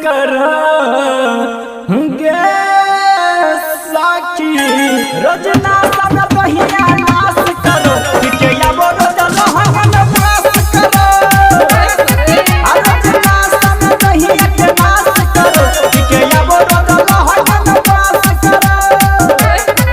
करो गे साकी रोजना सब बहिया नाश करो के याबो रोजल हंगन पास करो रोजना सब बहिया के नाश करो के याबो रोजल हंगन पास करो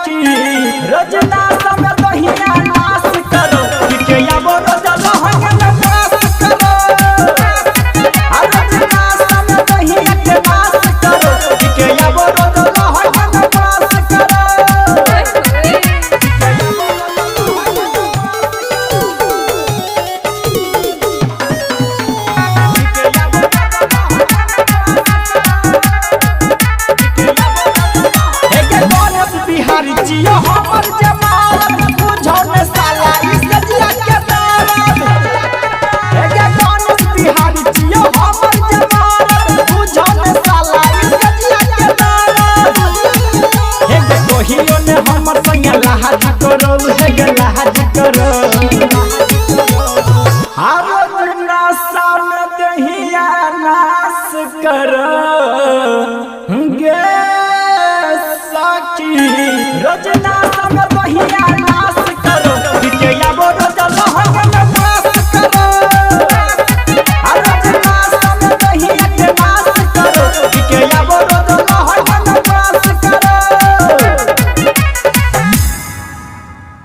रोजना सब बहिया नाश करो के याबो रोजल हंगन पास करो रोजना सब बहिया के नाश करो के याबो रोजल हंगन पास करो बिहारी जियो हमर जमानत बुझो ने साला इस जिया के दारद हे गणेश बिहारी जियो हमर जमानत बुझो ने साला इस जिया के दारद हे कोहियो ने हमर संग लाज करो हे लाज करो रोजना साम दहिया नाश करो गे साकी रोजना